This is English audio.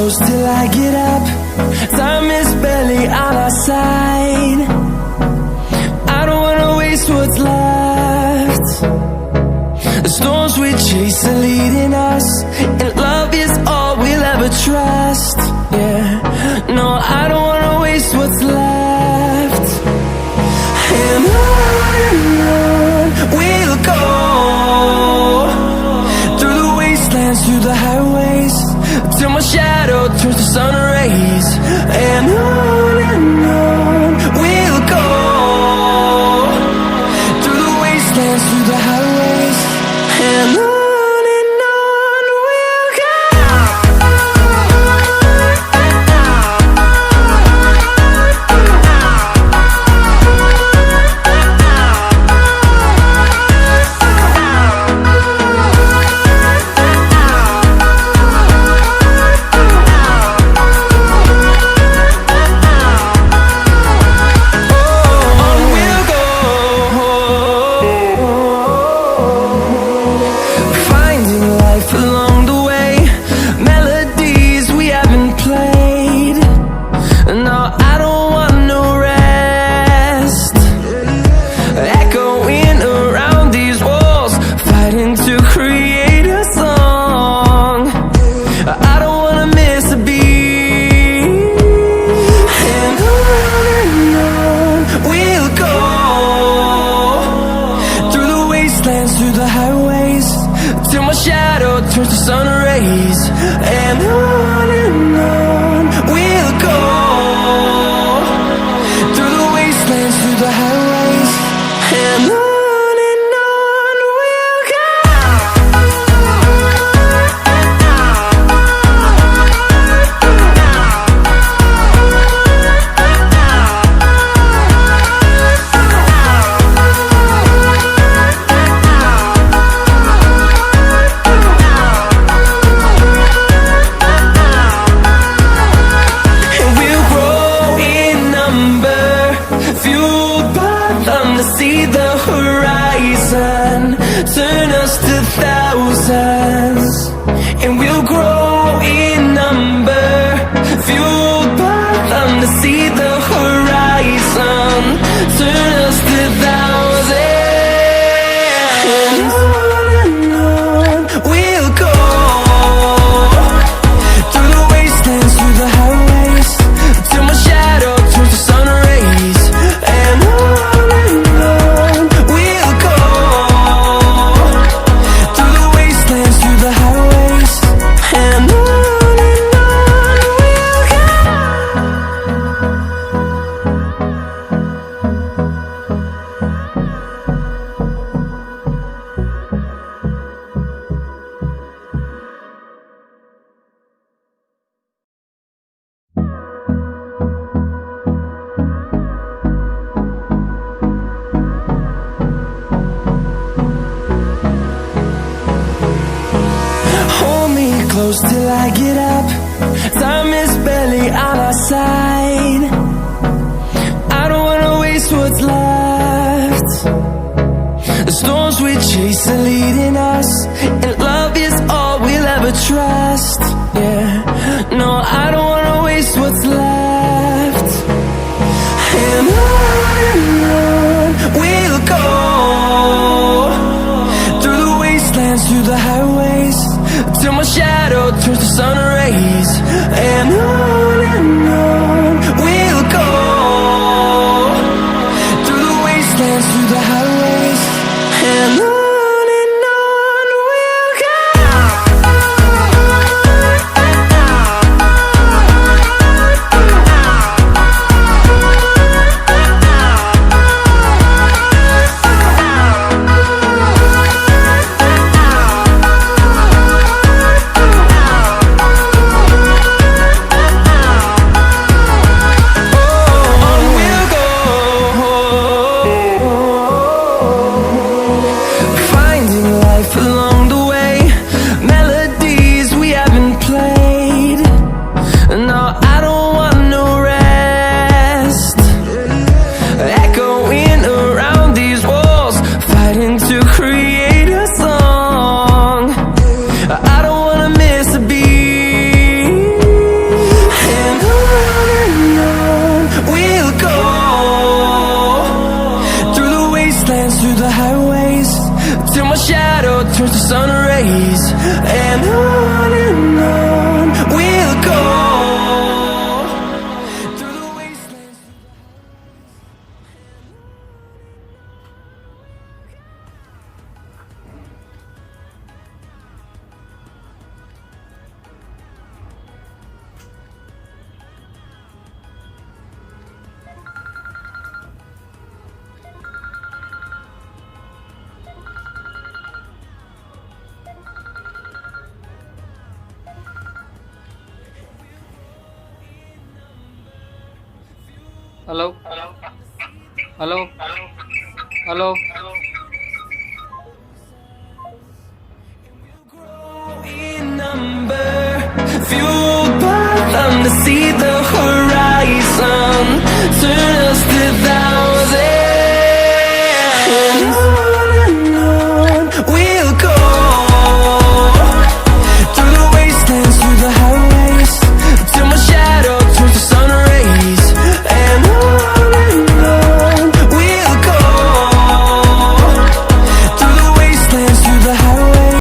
close till I get up. Time is barely on our side. I don't wanna waste what's left. The storms we chase are leading us, and love is all we'll ever trust. Yeah, no, I don't wanna waste what's left. And on we'll go, through the wastelands, through the highways, till my shadow turns to sun rays. And on we'll go, through the wastelands, through the highways, and on we'll go. Through the highways, till my shadow turns to sun rays. And on we'll go, through the wastelands, through the highways, and on we'll go. See the horizon, turn us to thousands, and we'll grow in number, fueled by them. To see the horizon, turn us to thousands, and on we'll go, through the wastelands, through the highways, till my shadow turns to sun rays. And close till I get up. Time is barely on our side. I don't wanna waste what's left. The storms we chase are leading us, and love is all we'll ever trust. Yeah, no, I don't wanna waste what's left. And on we'll go, through the wastelands, through the highways, till my shadow turns to sun rays. And on we'll go, through the wastelands, through the highways, and on we'll go. till my shadow turns to sun rays. And on we'll go through the wastelands. Hello hello hello In number, fueled by them to see